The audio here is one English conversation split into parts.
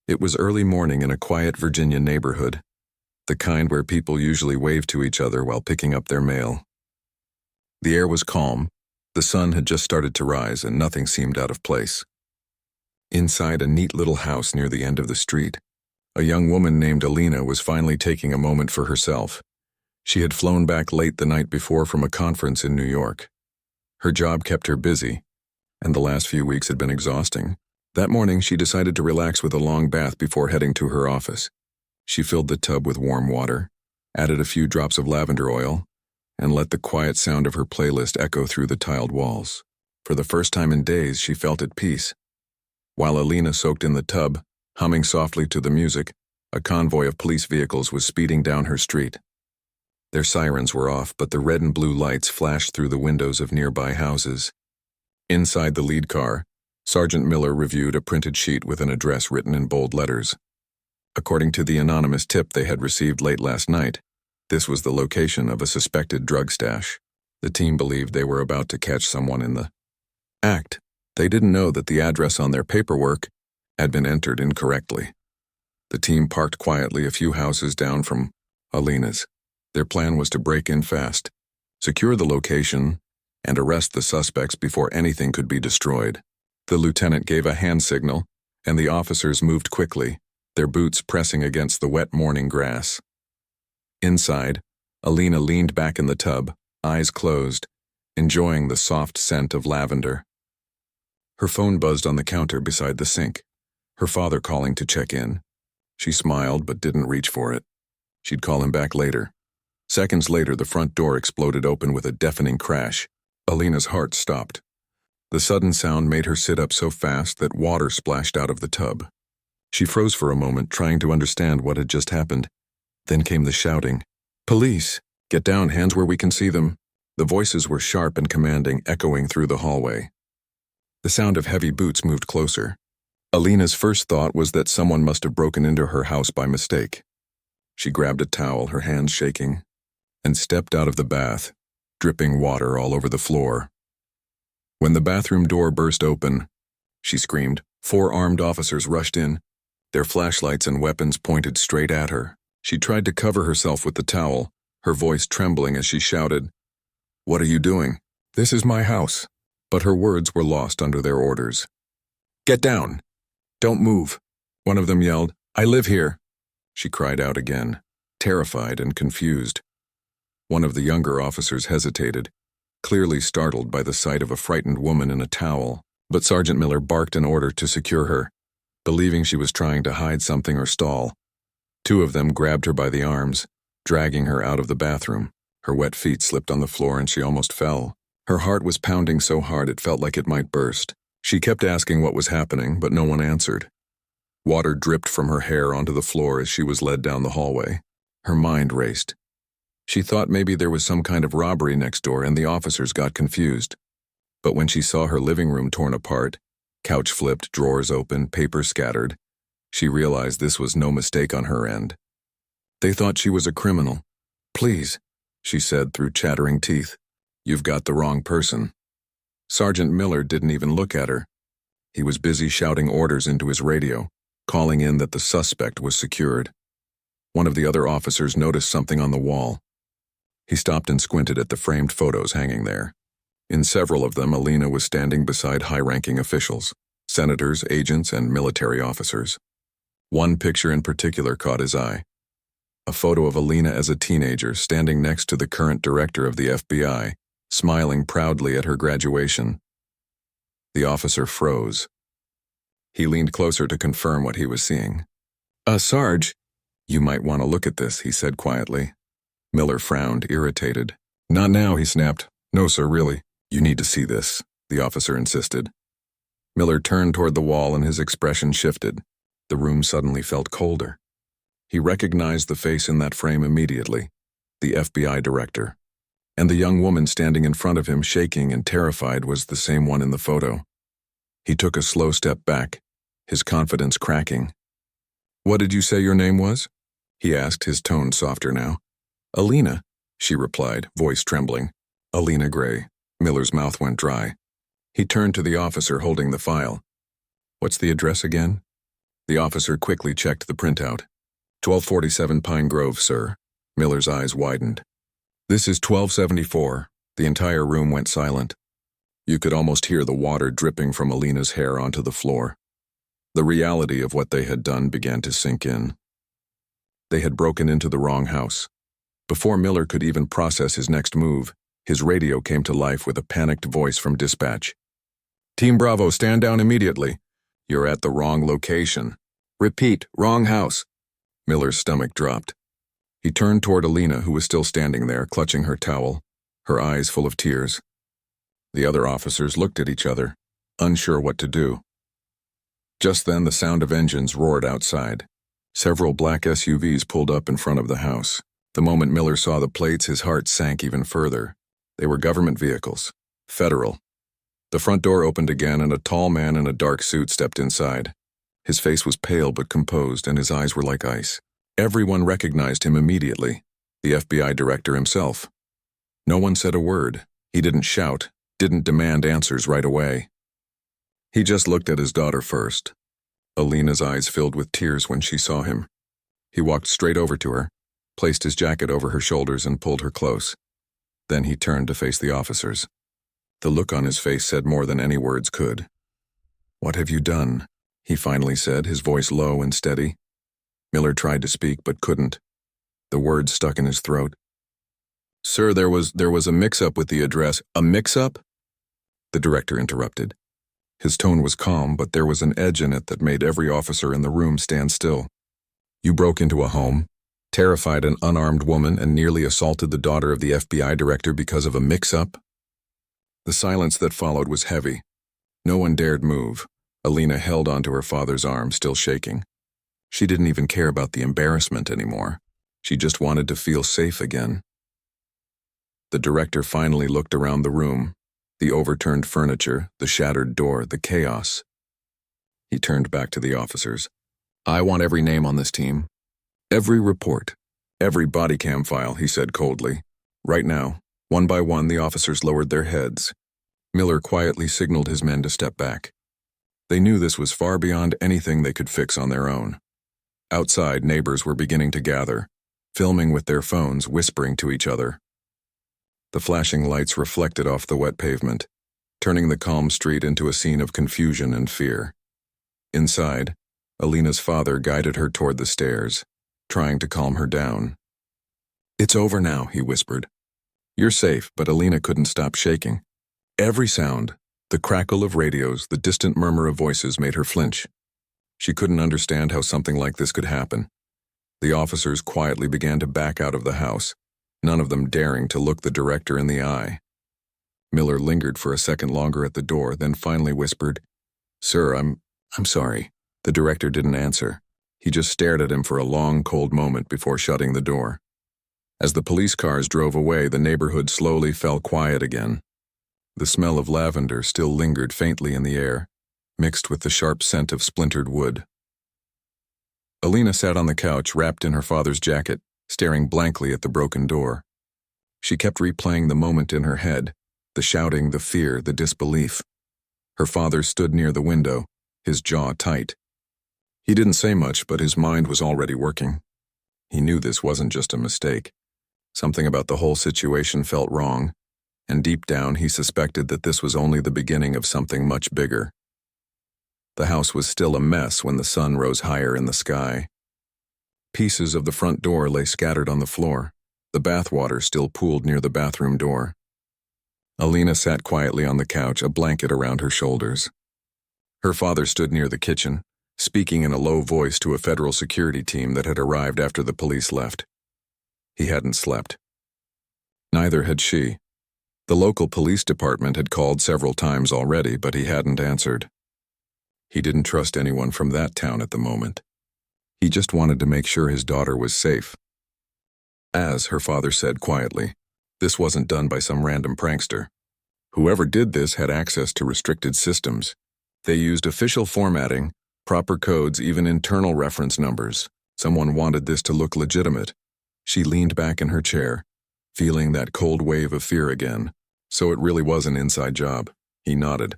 It was early morning in a quiet Virginia neighborhood, the kind where people usually wave to each other while picking up their mail. The air was calm, the sun had just started to rise, and nothing seemed out of place. Inside a neat little house near the end of the street, a young woman named Alina was finally taking a moment for herself. She had flown back late the night before from a conference in New York. Her job kept her busy, and the last few weeks had been exhausting. That morning, she decided to relax with a long bath before heading to her office. She filled the tub with warm water, added a few drops of lavender oil, and let the quiet sound of her playlist echo through the tiled walls. For the first time in days, she felt at peace. While Alina soaked in the tub, humming softly to the music, a convoy of police vehicles was speeding down her street. Their sirens were off, but the red and blue lights flashed through the windows of nearby houses. Inside the lead car, Sergeant Miller reviewed a printed sheet with an address written in bold letters. According to the anonymous tip they had received late last night, this was the location of a suspected drug stash. The team believed they were about to catch someone in the act. They didn't know that the address on their paperwork had been entered incorrectly. The team parked quietly a few houses down from Alina's. Their plan was to break in fast, secure the location, and arrest the suspects before anything could be destroyed. The lieutenant gave a hand signal, and the officers moved quickly, their boots pressing against the wet morning grass. Inside, Alina leaned back in the tub, eyes closed, enjoying the soft scent of lavender. Her phone buzzed on the counter beside the sink, her father calling to check in. She smiled but didn't reach for it. She'd call him back later. Seconds later, the front door exploded open with a deafening crash. Alina's heart stopped. The sudden sound made her sit up so fast that water splashed out of the tub. She froze for a moment, trying to understand what had just happened. Then came the shouting. "Police! Get down, hands where we can see them." The voices were sharp and commanding, echoing through the hallway. The sound of heavy boots moved closer. Alina's first thought was that someone must have broken into her house by mistake. She grabbed a towel, her hands shaking, and stepped out of the bath, dripping water all over the floor. When the bathroom door burst open, she screamed. 4 armed officers rushed in, their flashlights and weapons pointed straight at her. She tried to cover herself with the towel, her voice trembling as she shouted, "What are you doing? This is my house." But her words were lost under their orders. "Get down! Don't move!" One of them yelled, "I live here!" She cried out again, terrified and confused. One of the younger officers hesitated, clearly startled by the sight of a frightened woman in a towel, but Sergeant Miller barked an order to secure her, believing she was trying to hide something or stall. 2 of them grabbed her by the arms, dragging her out of the bathroom. Her wet feet slipped on the floor and she almost fell. Her heart was pounding so hard it felt like it might burst. She kept asking what was happening, but no one answered. Water dripped from her hair onto the floor as she was led down the hallway. Her mind raced. She thought maybe there was some kind of robbery next door and the officers got confused. But when she saw her living room torn apart, couch flipped, drawers open, paper scattered, she realized this was no mistake on her end. They thought she was a criminal. "Please," she said through chattering teeth, "you've got the wrong person." Sergeant Miller didn't even look at her. He was busy shouting orders into his radio, calling in that the suspect was secured. One of the other officers noticed something on the wall. He stopped and squinted at the framed photos hanging there. In several of them, Alina was standing beside high-ranking officials, senators, agents, and military officers. One picture in particular caught his eye. A photo of Alina as a teenager standing next to the current director of the FBI, smiling proudly at her graduation. The officer froze. He leaned closer to confirm what he was seeing. Sarge, you might want to look at this," he said quietly. Miller frowned, irritated. "Not now," he snapped. "No, sir, really. You need to see this," the officer insisted. Miller turned toward the wall and his expression shifted. The room suddenly felt colder. He recognized the face in that frame immediately, the FBI director. And the young woman standing in front of him, shaking and terrified, was the same one in the photo. He took a slow step back, his confidence cracking. "What did you say your name was?" he asked, his tone softer now. "Alina," she replied, voice trembling. "Alina Gray." Miller's mouth went dry. He turned to the officer holding the file. "What's the address again?" The officer quickly checked the printout. 1247 Pine Grove, sir. Miller's eyes widened. This is 1274. The entire room went silent. You could almost hear the water dripping from Alina's hair onto the floor. The reality of what they had done began to sink in. They had broken into the wrong house. Before Miller could even process his next move, his radio came to life with a panicked voice from dispatch. Team Bravo, stand down immediately. You're at the wrong location. Repeat, wrong house. Miller's stomach dropped. He turned toward Alina, who was still standing there, clutching her towel, her eyes full of tears. The other officers looked at each other, unsure what to do. Just then, the sound of engines roared outside. Several black SUVs pulled up in front of the house. The moment Miller saw the plates, his heart sank even further. They were government vehicles. Federal. The front door opened again, and a tall man in a dark suit stepped inside. His face was pale but composed, and his eyes were like ice. Everyone recognized him immediately. The FBI director himself. No one said a word. He didn't shout, didn't demand answers right away. He just looked at his daughter first. Alina's eyes filled with tears when she saw him. He walked straight over to her, placed his jacket over her shoulders and pulled her close. Then he turned to face the officers. The look on his face said more than any words could. What have you done? He finally said, his voice low and steady. Miller tried to speak but couldn't. The words stuck in his throat. Sir, there was a mix-up with the address. A mix-up? The director interrupted. His tone was calm, but there was an edge in it that made every officer in the room stand still. You broke into a home, terrified an unarmed woman, and nearly assaulted the daughter of the FBI director because of a mix-up? The silence that followed was heavy. No one dared move. Alina held onto her father's arm, still shaking. She didn't even care about the embarrassment anymore. She just wanted to feel safe again. The director finally looked around the room. The overturned furniture, the shattered door, the chaos. He turned back to the officers. I want every name on this team. Every report. Every body cam file, he said coldly. Right now, one by one, the officers lowered their heads. Miller quietly signaled his men to step back. They knew this was far beyond anything they could fix on their own. Outside, neighbors were beginning to gather, filming with their phones, whispering to each other. The flashing lights reflected off the wet pavement, turning the calm street into a scene of confusion and fear. Inside, Alina's father guided her toward the stairs, trying to calm her down. It's over now, he whispered. You're safe, but Alina couldn't stop shaking. Every sound, the crackle of radios, the distant murmur of voices made her flinch. She couldn't understand how something like this could happen. The officers quietly began to back out of the house, none of them daring to look the director in the eye. Miller lingered for a second longer at the door, then finally whispered, Sir, I'm sorry. The director didn't answer. He just stared at him for a long, cold moment before shutting the door. As the police cars drove away, the neighborhood slowly fell quiet again. The smell of lavender still lingered faintly in the air, mixed with the sharp scent of splintered wood. Alina sat on the couch, wrapped in her father's jacket, staring blankly at the broken door. She kept replaying the moment in her head, the shouting, the fear, the disbelief. Her father stood near the window, his jaw tight. He didn't say much, but his mind was already working. He knew this wasn't just a mistake. Something about the whole situation felt wrong, and deep down he suspected that this was only the beginning of something much bigger. The house was still a mess when the sun rose higher in the sky. Pieces of the front door lay scattered on the floor, the bathwater still pooled near the bathroom door. Alina sat quietly on the couch, a blanket around her shoulders. Her father stood near the kitchen, speaking in a low voice to a federal security team that had arrived after the police left. He hadn't slept. Neither had she. The local police department had called several times already, but he hadn't answered. He didn't trust anyone from that town at the moment. He just wanted to make sure his daughter was safe. As her father said quietly, this wasn't done by some random prankster. Whoever did this had access to restricted systems. They used official formatting, proper codes, even internal reference numbers. Someone wanted this to look legitimate. She leaned back in her chair, feeling that cold wave of fear again. So it really was an inside job. He nodded.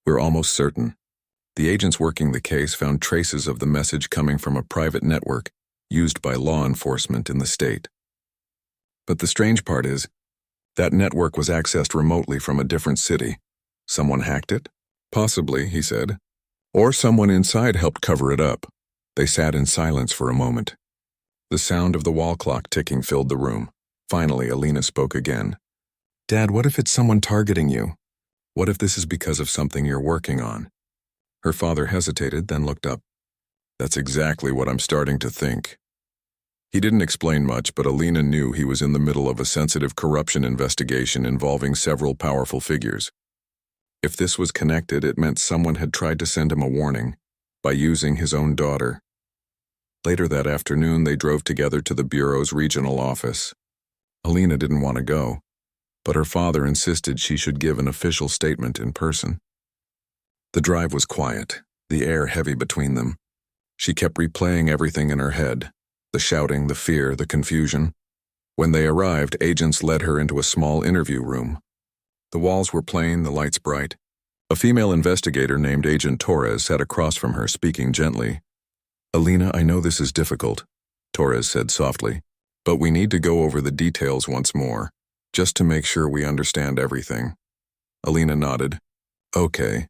We're almost certain. The agents working the case found traces of the message coming from a private network used by law enforcement in the state. But the strange part is, that network was accessed remotely from a different city. Someone hacked it? Possibly, he said. Or someone inside helped cover it up. They sat in silence for a moment. The sound of the wall clock ticking filled the room. Finally, Alina spoke again. Dad, what if it's someone targeting you? What if this is because of something you're working on? Her father hesitated, then looked up. That's exactly what I'm starting to think. He didn't explain much, but Alina knew he was in the middle of a sensitive corruption investigation involving several powerful figures. If this was connected, it meant someone had tried to send him a warning by using his own daughter. Later that afternoon, they drove together to the Bureau's regional office. Alina didn't want to go, but her father insisted she should give an official statement in person. The drive was quiet, the air heavy between them. She kept replaying everything in her head, the shouting, the fear, the confusion. When they arrived, agents led her into a small interview room. The walls were plain, the lights bright. A female investigator named Agent Torres sat across from her, speaking gently. Alina, I know this is difficult, Torres said softly, but we need to go over the details once more, just to make sure we understand everything. Alina nodded. Okay.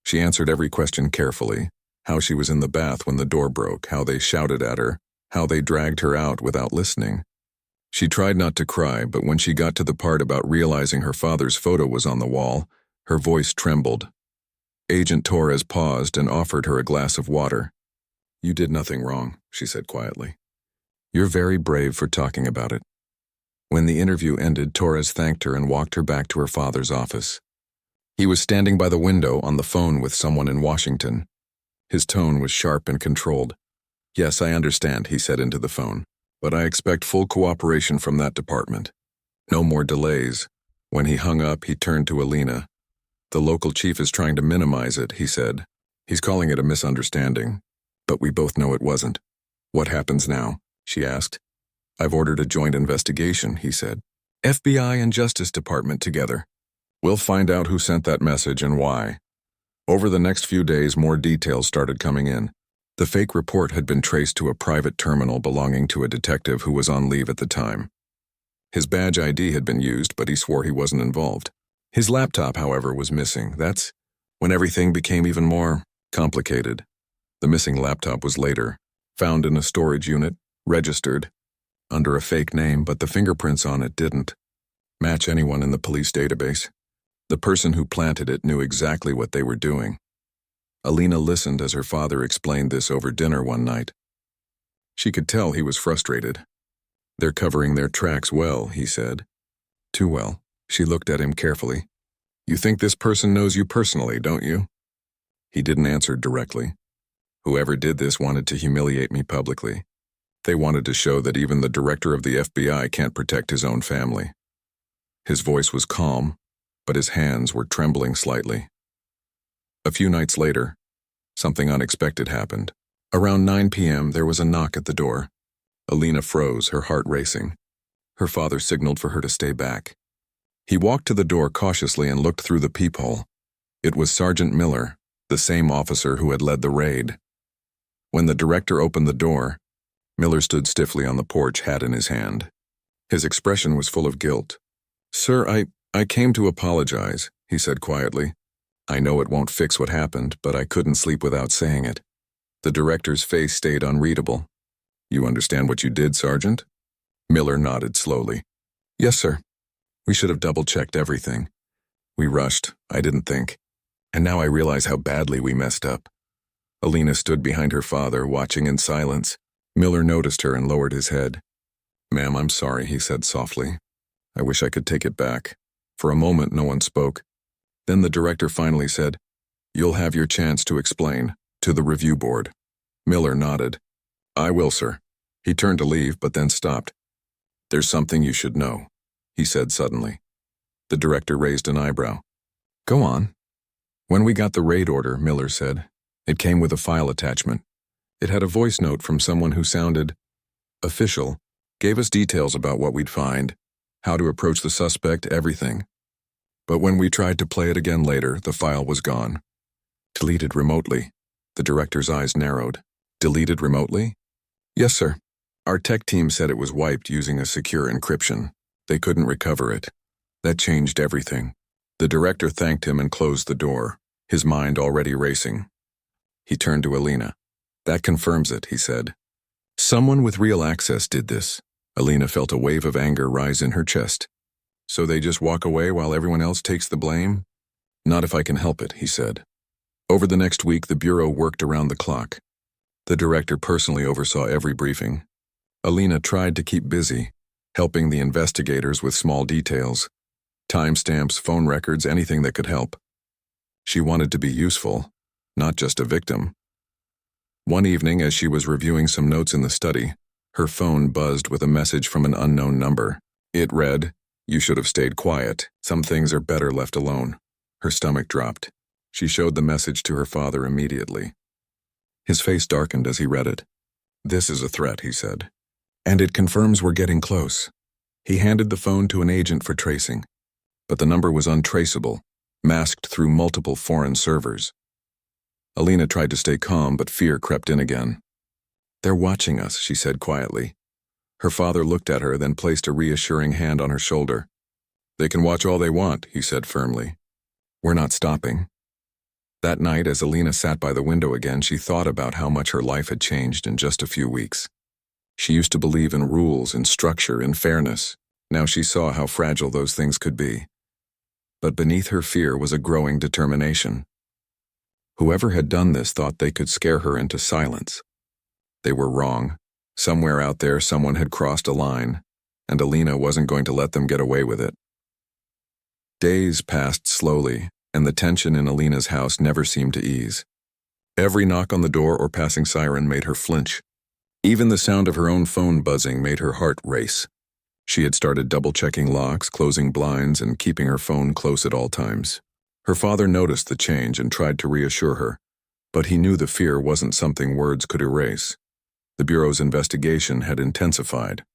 She answered every question carefully, how she was in the bath when the door broke, how they shouted at her, how they dragged her out without listening. She tried not to cry, but when she got to the part about realizing her father's photo was on the wall, her voice trembled. Agent Torres paused and offered her a glass of water. You did nothing wrong, she said quietly. You're very brave for talking about it. When the interview ended, Torres thanked her and walked her back to her father's office. He was standing by the window on the phone with someone in Washington. His tone was sharp and controlled. Yes, I understand, he said into the phone, but I expect full cooperation from that department. No more delays. When he hung up, he turned to Alina. The local chief is trying to minimize it, he said. He's calling it a misunderstanding. But we both know it wasn't. What happens now? She asked. I've ordered a joint investigation, he said. FBI and Justice Department together. We'll find out who sent that message and why. Over the next few days, more details started coming in. The fake report had been traced to a private terminal belonging to a detective who was on leave at the time. His badge ID had been used, but he swore he wasn't involved. His laptop, however, was missing. That's when everything became even more complicated. The missing laptop was later found in a storage unit, registered under a fake name, but the fingerprints on it didn't match anyone in the police database. The person who planted it knew exactly what they were doing. Alina listened as her father explained this over dinner one night. She could tell he was frustrated. They're covering their tracks well, he said. Too well. She looked at him carefully. You think this person knows you personally, don't you? He didn't answer directly. Whoever did this wanted to humiliate me publicly. They wanted to show that even the director of the FBI can't protect his own family. His voice was calm, but his hands were trembling slightly. A few nights later, something unexpected happened. Around 9 p.m., there was a knock at the door. Alina froze, her heart racing. Her father signaled for her to stay back. He walked to the door cautiously and looked through the peephole. It was Sergeant Miller, the same officer who had led the raid. When the director opened the door, Miller stood stiffly on the porch, hat in his hand. His expression was full of guilt. Sir, I came to apologize, he said quietly. I know it won't fix what happened, but I couldn't sleep without saying it. The director's face stayed unreadable. You understand what you did, Sergeant? Miller nodded slowly. Yes, sir. We should have double-checked everything. We rushed. I didn't think. And now I realize how badly we messed up. Alina stood behind her father, watching in silence. Miller noticed her and lowered his head. Ma'am, I'm sorry, he said softly. I wish I could take it back. For a moment, no one spoke. Then the director finally said, You'll have your chance to explain, to the review board. Miller nodded. I will, sir. He turned to leave, but then stopped. There's something you should know, he said suddenly. The director raised an eyebrow. Go on. When we got the raid order, Miller said, it came with a file attachment. It had a voice note from someone who sounded official, gave us details about what we'd find, how to approach the suspect, everything. But when we tried to play it again later, the file was gone. Deleted remotely. The director's eyes narrowed. Deleted remotely? Yes, sir. Our tech team said it was wiped using a secure encryption. They couldn't recover it. That changed everything. The director thanked him and closed the door, his mind already racing. He turned to Alina. That confirms it, he said. Someone with real access did this. Alina felt a wave of anger rise in her chest. So they just walk away while everyone else takes the blame? Not if I can help it, he said. Over the next week, the Bureau worked around the clock. The director personally oversaw every briefing. Alina tried to keep busy, helping the investigators with small details. Timestamps, phone records, anything that could help. She wanted to be useful, not just a victim. One evening, as she was reviewing some notes in the study, her phone buzzed with a message from an unknown number. It read, "You should have stayed quiet. Some things are better left alone." Her stomach dropped. She showed the message to her father immediately. His face darkened as he read it. "This is a threat," he said. "And it confirms we're getting close." He handed the phone to an agent for tracing. But the number was untraceable, masked through multiple foreign servers. Alina tried to stay calm, but fear crept in again. "They're watching us," she said quietly. Her father looked at her, then placed a reassuring hand on her shoulder. "They can watch all they want," he said firmly. "We're not stopping." That night, as Alina sat by the window again, she thought about how much her life had changed in just a few weeks. She used to believe in rules, in structure, in fairness. Now she saw how fragile those things could be. But beneath her fear was a growing determination. Whoever had done this thought they could scare her into silence. They were wrong. Somewhere out there, someone had crossed a line, and Alina wasn't going to let them get away with it. Days passed slowly, and the tension in Alina's house never seemed to ease. Every knock on the door or passing siren made her flinch. Even the sound of her own phone buzzing made her heart race. She had started double-checking locks, closing blinds, and keeping her phone close at all times. Her father noticed the change and tried to reassure her, but he knew the fear wasn't something words could erase. The Bureau's investigation had intensified.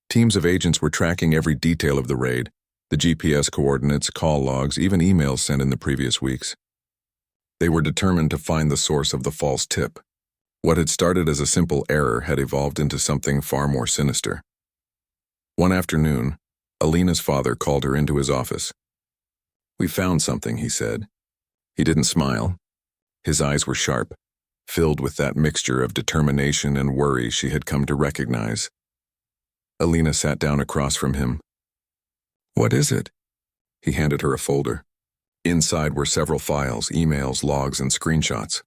Teams of agents were tracking every detail of the raid, the GPS coordinates, call logs, even emails sent in the previous weeks. They were determined to find the source of the false tip. What had started as a simple error had evolved into something far more sinister. One afternoon, Alina's father called her into his office. "We found something," he said. He didn't smile. His eyes were sharp, filled with that mixture of determination and worry she had come to recognize. Alina sat down across from him. "What is it?" He handed her a folder. Inside were several files, emails, logs, and screenshots.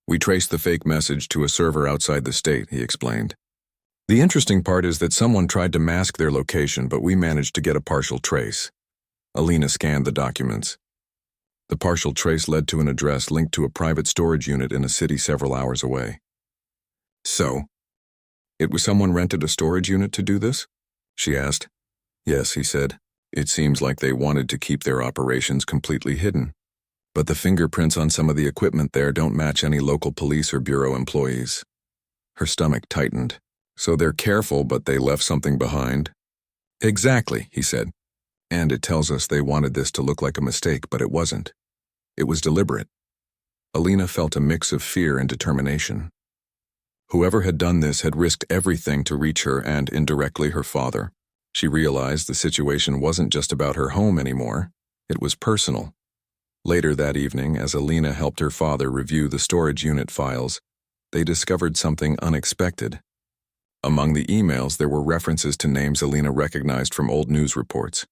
"We traced the fake message to a server outside the state," he explained. "The interesting part is that someone tried to mask their location, but we managed to get a partial trace." Alina scanned the documents. The partial trace led to an address linked to a private storage unit in a city several hours away. "So, it was someone rented a storage unit to do this?" she asked. "Yes," he said. "It seems like they wanted to keep their operations completely hidden. But the fingerprints on some of the equipment there don't match any local police or Bureau employees." Her stomach tightened. "So they're careful, but they left something behind?" "Exactly," he said. "And it tells us they wanted this to look like a mistake, but it wasn't. It was deliberate." Alina felt a mix of fear and determination. Whoever had done this had risked everything to reach her and, indirectly, her father. She realized the situation wasn't just about her home anymore. It was personal. Later that evening, as Alina helped her father review the storage unit files, they discovered something unexpected. Among the emails, there were references to names Alina recognized from old news reports.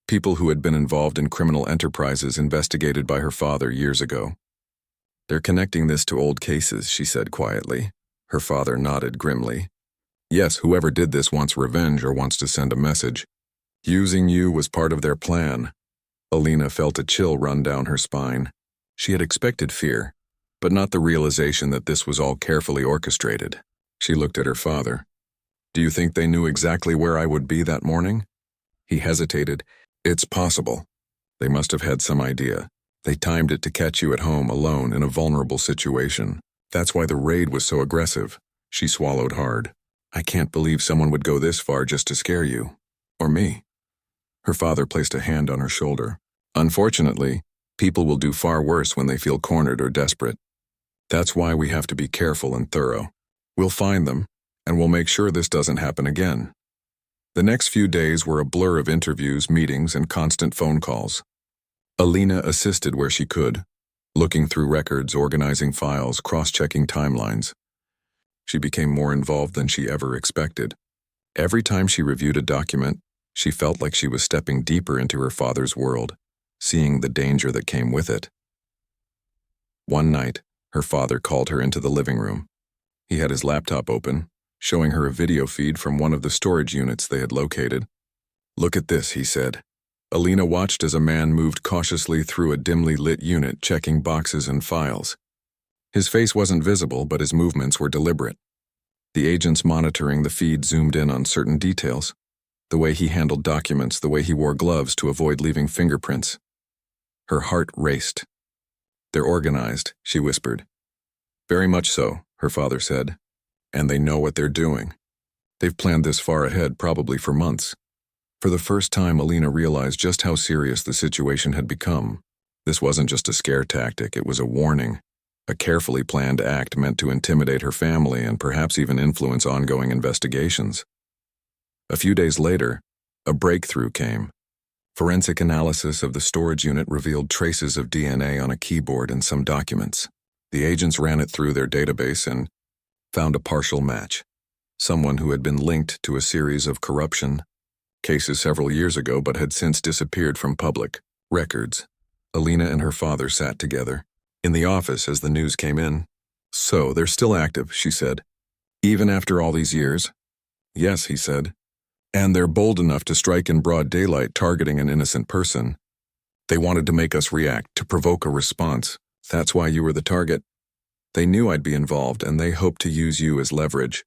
People who had been involved in criminal enterprises investigated by her father years ago. "They're connecting this to old cases," she said quietly. Her father nodded grimly. "Yes, whoever did this wants revenge or wants to send a message. Using you was part of their plan." Alina felt a chill run down her spine. She had expected fear, but not the realization that this was all carefully orchestrated. She looked at her father. "Do you think they knew exactly where I would be that morning?" He hesitated. "It's possible. They must have had some idea. They timed it to catch you at home alone in a vulnerable situation. That's why the raid was so aggressive." She swallowed hard. "I can't believe someone would go this far just to scare you. Or me." Her father placed a hand on her shoulder. "Unfortunately, People will do far worse when they feel cornered or desperate. That's why we have to be careful and thorough. We'll find them, and we'll make sure this doesn't happen again. The next few days were a blur of interviews, meetings, and constant phone calls. Alina assisted where she could, looking through records, organizing files, cross-checking timelines. She became more involved than she ever expected. Every time she reviewed a document, she felt like she was stepping deeper into her father's world, seeing the danger that came with it. One night, her father called her into the living room. He had his laptop open, showing her a video feed from one of the storage units they had located. "Look at this," he said. Alina watched as a man moved cautiously through a dimly lit unit, checking boxes and files. His face wasn't visible, but his movements were deliberate. The agents monitoring the feed zoomed in on certain details. The way he handled documents, the way he wore gloves to avoid leaving fingerprints. Her heart raced. "They're organized," she whispered. "Very much so," her father said. "And they know what they're doing. They've planned this far ahead, probably for months." For the first time, Alina realized just how serious the situation had become. This wasn't just a scare tactic, it was a warning. A carefully planned act meant to intimidate her family and perhaps even influence ongoing investigations. A few days later, a breakthrough came. Forensic analysis of the storage unit revealed traces of DNA on a keyboard and some documents. The agents ran it through their database and found a partial match. Someone who had been linked to a series of corruption cases several years ago but had since disappeared from public records. Alina and her father sat together in the office as the news came in. "So, they're still active," she said. "Even after all these years?" "Yes," he said. "And they're bold enough to strike in broad daylight, targeting an innocent person. They wanted to make us react, to provoke a response. That's why you were the target. They knew I'd be involved, and they hoped to use you as leverage."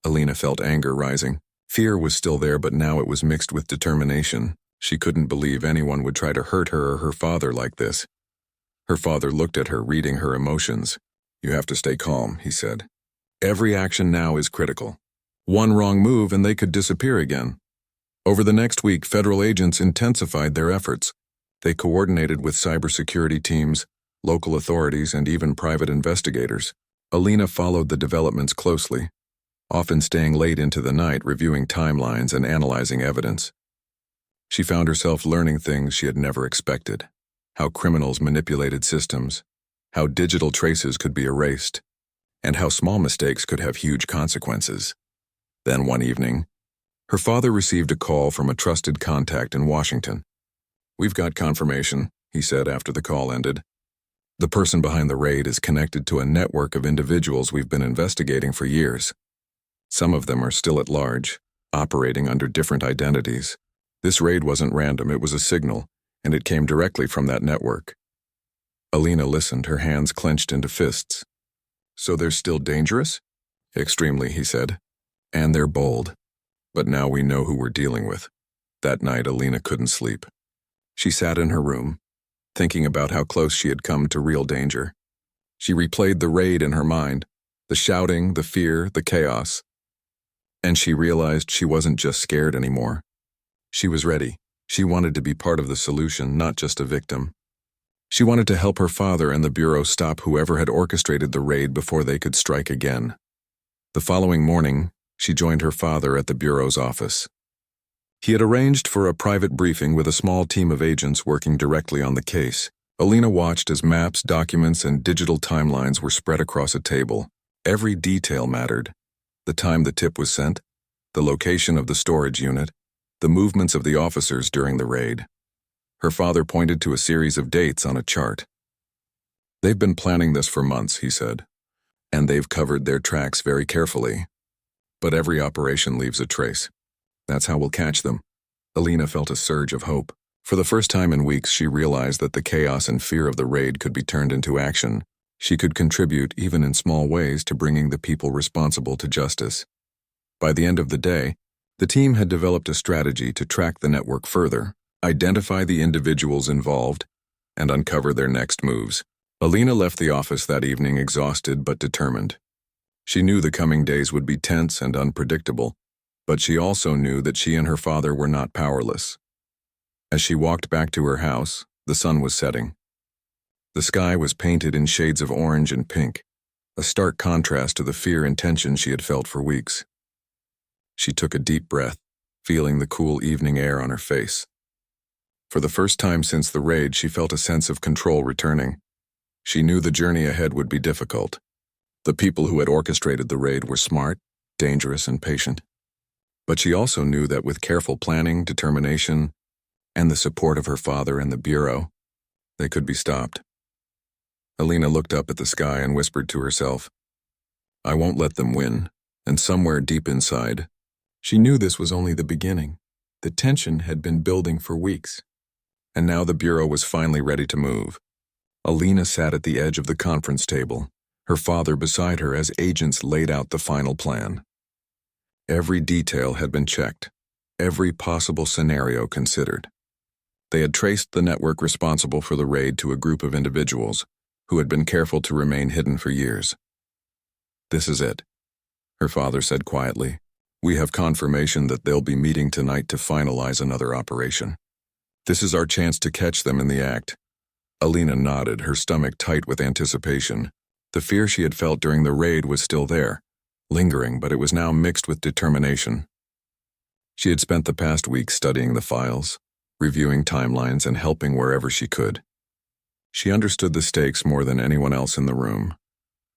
Alina felt anger rising. Fear was still there, but now it was mixed with determination. She couldn't believe anyone would try to hurt her or her father like this. Her father looked at her, reading her emotions. "You have to stay calm," he said. "Every action now is critical. One wrong move and they could disappear again." Over the next week, federal agents intensified their efforts. They coordinated with cybersecurity teams, local authorities, and even private investigators. Alina followed the developments closely, often staying late into the night, reviewing timelines and analyzing evidence. She found herself learning things she had never expected. How criminals manipulated systems, how digital traces could be erased, and how small mistakes could have huge consequences. Then one evening, her father received a call from a trusted contact in Washington. "We've got confirmation," he said after the call ended. "The person behind the raid is connected to a network of individuals we've been investigating for years. Some of them are still at large, operating under different identities. This raid wasn't random, it was a signal, and it came directly from that network." Alina listened, her hands clenched into fists. "So they're still dangerous?" "Extremely," he said. "And they're bold. But now we know who we're dealing with." That night, Alina couldn't sleep. She sat in her room, thinking about how close she had come to real danger. She replayed the raid in her mind, the shouting, the fear, the chaos. And she realized she wasn't just scared anymore. She was ready. She wanted to be part of the solution, not just a victim. She wanted to help her father and the Bureau stop whoever had orchestrated the raid before they could strike again. The following morning, she joined her father at the Bureau's office. He had arranged for a private briefing with a small team of agents working directly on the case. Alina watched as maps, documents, and digital timelines were spread across a table. Every detail mattered. The time the tip was sent, the location of the storage unit, the movements of the officers during the raid. Her father pointed to a series of dates on a chart. "They've been planning this for months," he said, "and they've covered their tracks very carefully. But every operation leaves a trace. That's how we'll catch them." Alina felt a surge of hope. For the first time in weeks, she realized that the chaos and fear of the raid could be turned into action. She could contribute, even in small ways, to bringing the people responsible to justice. By the end of the day, the team had developed a strategy to track the network further, identify the individuals involved, and uncover their next moves. Alina left the office that evening exhausted but determined. She knew the coming days would be tense and unpredictable, but she also knew that she and her father were not powerless. As she walked back to her house, the sun was setting. The sky was painted in shades of orange and pink, a stark contrast to the fear and tension she had felt for weeks. She took a deep breath, feeling the cool evening air on her face. For the first time since the raid, she felt a sense of control returning. She knew the journey ahead would be difficult. The people who had orchestrated the raid were smart, dangerous, and patient. But she also knew that with careful planning, determination, and the support of her father and the Bureau, they could be stopped. Alina looked up at the sky and whispered to herself, "I won't let them win." And somewhere deep inside, she knew this was only the beginning. The tension had been building for weeks, and now the Bureau was finally ready to move. Alina sat at the edge of the conference table, her father beside her as agents laid out the final plan. Every detail had been checked, every possible scenario considered. They had traced the network responsible for the raid to a group of individuals who had been careful to remain hidden for years. "This is it," her father said quietly. "We have confirmation that they'll be meeting tonight to finalize another operation. This is our chance to catch them in the act." Alina nodded, her stomach tight with anticipation. The fear she had felt during the raid was still there, lingering, but it was now mixed with determination. She had spent the past week studying the files, reviewing timelines, and helping wherever she could. She understood the stakes more than anyone else in the room.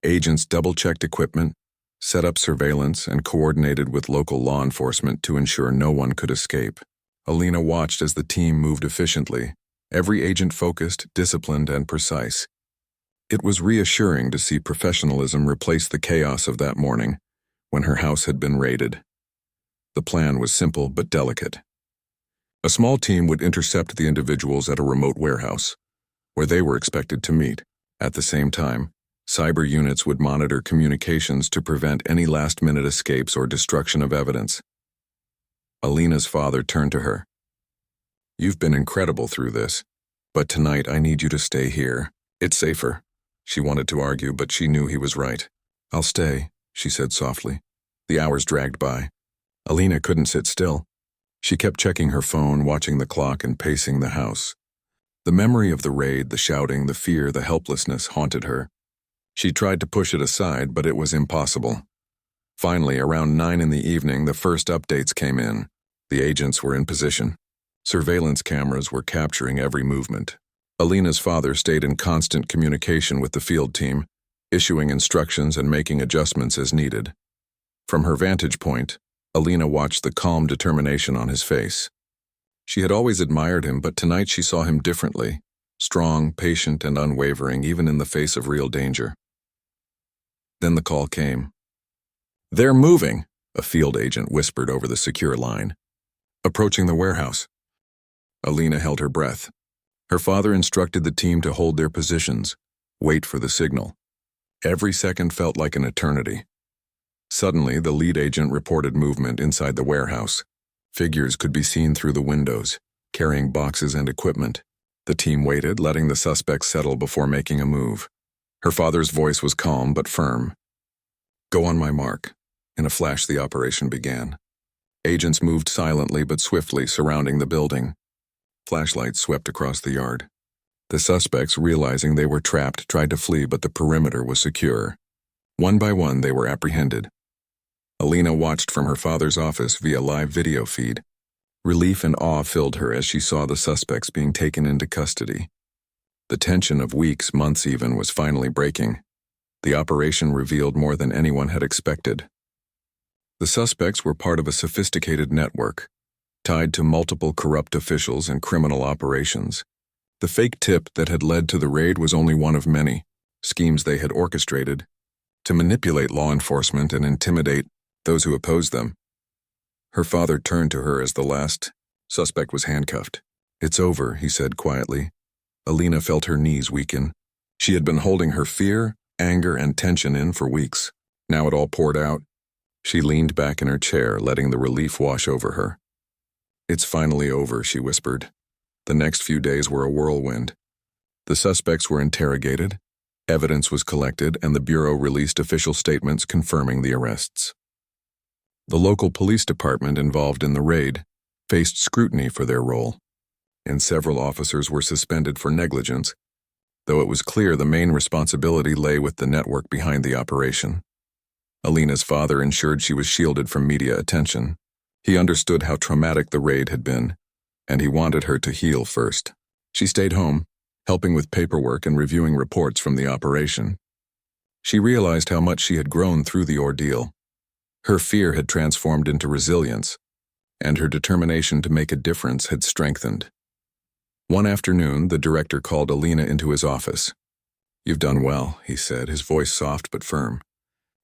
Agents double-checked equipment, set up surveillance, and coordinated with local law enforcement to ensure no one could escape. Alina watched as the team moved efficiently, every agent focused, disciplined, and precise. It was reassuring to see professionalism replace the chaos of that morning when her house had been raided. The plan was simple but delicate. A small team would intercept the individuals at a remote warehouse, where they were expected to meet. At the same time, cyber units would monitor communications to prevent any last-minute escapes or destruction of evidence. Alina's father turned to her. "You've been incredible through this, but tonight I need you to stay here. It's safer." She wanted to argue, but she knew he was right. "I'll stay," she said softly. The hours dragged by. Alina couldn't sit still. She kept checking her phone, watching the clock, and pacing the house. The memory of the raid, the shouting, the fear, the helplessness haunted her. She tried to push it aside, but it was impossible. Finally, around 9 in the evening, the first updates came in. The agents were in position. Surveillance cameras were capturing every movement. Alina's father stayed in constant communication with the field team, issuing instructions and making adjustments as needed. From her vantage point, Alina watched the calm determination on his face. She had always admired him, but tonight she saw him differently, strong, patient, and unwavering, even in the face of real danger. Then the call came. "They're moving," a field agent whispered over the secure line. "Approaching the warehouse." Alina held her breath. Her father instructed the team to hold their positions, wait for the signal. Every second felt like an eternity. Suddenly, the lead agent reported movement inside the warehouse. Figures could be seen through the windows, carrying boxes and equipment. The team waited, letting the suspects settle before making a move. Her father's voice was calm but firm. "Go on my mark." In a flash, the operation began. Agents moved silently but swiftly, surrounding the building. Flashlights swept across the yard. The suspects, realizing they were trapped, tried to flee, but the perimeter was secure. One by one, they were apprehended. Alina watched from her father's office via live video feed. Relief and awe filled her as she saw the suspects being taken into custody. The tension of weeks, months even, was finally breaking. The operation revealed more than anyone had expected. The suspects were part of a sophisticated network, tied to multiple corrupt officials and criminal operations. The fake tip that had led to the raid was only one of many schemes they had orchestrated to manipulate law enforcement and intimidate those who opposed them. Her father turned to her as the last suspect was handcuffed. "It's over," he said quietly. Alina felt her knees weaken. She had been holding her fear, anger, and tension in for weeks. Now it all poured out. She leaned back in her chair, letting the relief wash over her. "It's finally over," she whispered. The next few days were a whirlwind. The suspects were interrogated, evidence was collected, and the Bureau released official statements confirming the arrests. The local police department involved in the raid faced scrutiny for their role, and several officers were suspended for negligence. though it was clear the main responsibility lay with the network behind the operation. Alina's father ensured she was shielded from media attention. He understood how traumatic the raid had been, and he wanted her to heal first. She stayed home, helping with paperwork and reviewing reports from the operation. She realized how much she had grown through the ordeal. Her fear had transformed into resilience, and her determination to make a difference had strengthened. One afternoon, the director called Alina into his office. "You've done well," he said, his voice soft but firm.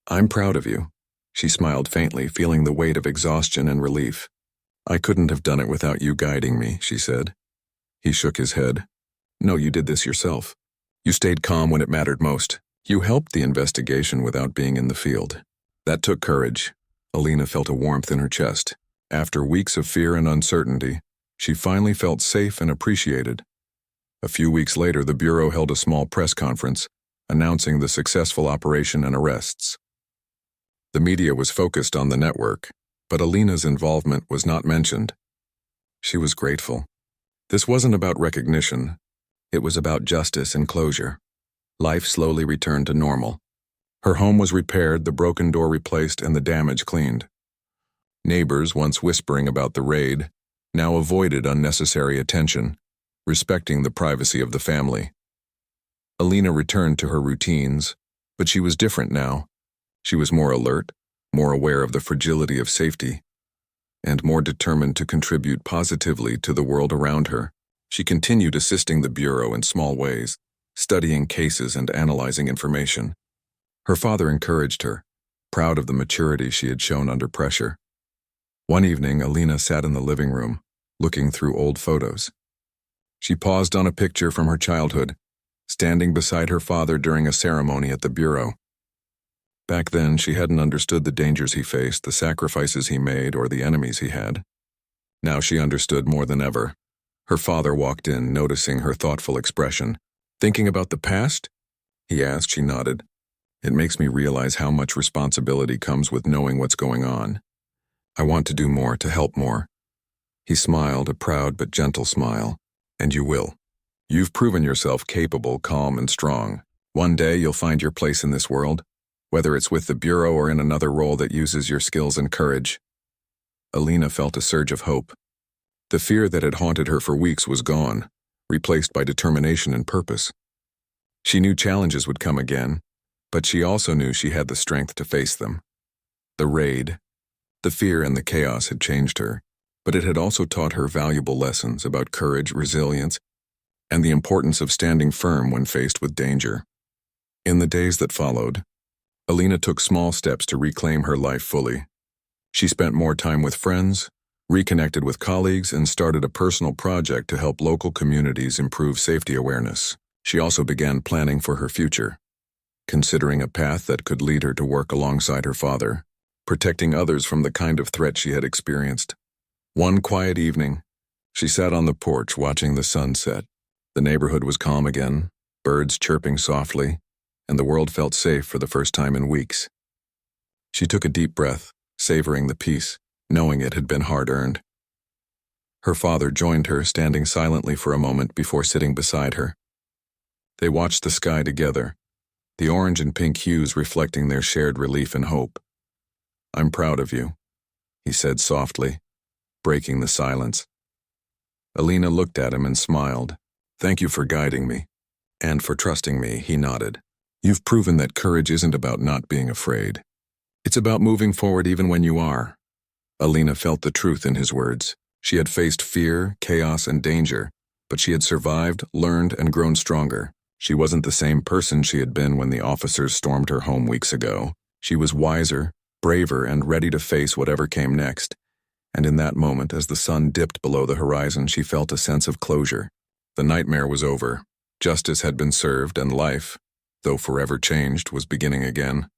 "I'm proud of you." She smiled faintly, feeling the weight of exhaustion and relief. "I couldn't have done it without you guiding me," she said. He shook his head. "No, you did this yourself. You stayed calm when it mattered most. You helped the investigation without being in the field. That took courage." Alina felt a warmth in her chest. After weeks of fear and uncertainty, she finally felt safe and appreciated. A few weeks later, the Bureau held a small press conference, announcing the successful operation and arrests. The media was focused on the network, but Alina's involvement was not mentioned. She was grateful. This wasn't about recognition. It was about justice and closure. Life slowly returned to normal. Her home was repaired, the broken door replaced, and the damage cleaned. Neighbors, once whispering about the raid, now avoided unnecessary attention, respecting the privacy of the family. Alina returned to her routines, but she was different now. She was more alert, more aware of the fragility of safety, and more determined to contribute positively to the world around her. She continued assisting the Bureau in small ways, studying cases and analyzing information. Her father encouraged her, proud of the maturity she had shown under pressure. One evening, Alina sat in the living room, looking through old photos. She paused on a picture from her childhood, standing beside her father during a ceremony at the Bureau. Back then, she hadn't understood the dangers he faced, the sacrifices he made, or the enemies he had. Now she understood more than ever. Her father walked in, noticing her thoughtful expression. "Thinking about the past?" he asked. She nodded. "It makes me realize how much responsibility comes with knowing what's going on. I want to do more, to help more." He smiled, a proud but gentle smile. "And you will. You've proven yourself capable, calm, and strong. One day you'll find your place in this world, whether it's with the Bureau or in another role that uses your skills and courage." Alina felt a surge of hope. The fear that had haunted her for weeks was gone, replaced by determination and purpose. She knew challenges would come again, but she also knew she had the strength to face them. The raid, the fear and the chaos had changed her, but it had also taught her valuable lessons about courage, resilience, and the importance of standing firm when faced with danger. In the days that followed, Alina took small steps to reclaim her life fully. She spent more time with friends, reconnected with colleagues, and started a personal project to help local communities improve safety awareness. She also began planning for her future, considering a path that could lead her to work alongside her father, protecting others from the kind of threat she had experienced. One quiet evening, she sat on the porch watching the sun set. The neighborhood was calm again, birds chirping softly, and the world felt safe for the first time in weeks. She took a deep breath, savoring the peace, knowing it had been hard-earned. Her father joined her, standing silently for a moment before sitting beside her. They watched the sky together, the orange and pink hues reflecting their shared relief and hope. "I'm proud of you," he said softly, breaking the silence. Alina looked at him and smiled. "Thank you for guiding me, and for trusting me," he nodded. "You've proven that courage isn't about not being afraid. It's about moving forward even when you are." Alina felt the truth in his words. She had faced fear, chaos, and danger, but she had survived, learned, and grown stronger. She wasn't the same person she had been when the officers stormed her home weeks ago. She was wiser, braver, and ready to face whatever came next. And in that moment, as the sun dipped below the horizon, she felt a sense of closure. The nightmare was over. Justice had been served, and life, though forever changed, was beginning again.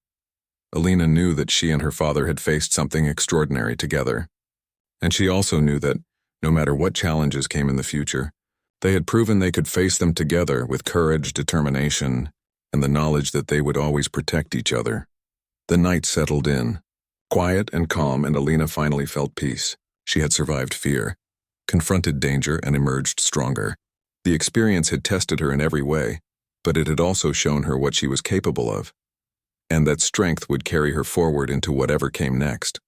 Alina knew that she and her father had faced something extraordinary together. And she also knew that, no matter what challenges came in the future, they had proven they could face them together with courage, determination, and the knowledge that they would always protect each other. The night settled in, quiet and calm, and Alina finally felt peace. She had survived fear, confronted danger, and emerged stronger. The experience had tested her in every way, but it had also shown her what she was capable of, and that strength would carry her forward into whatever came next.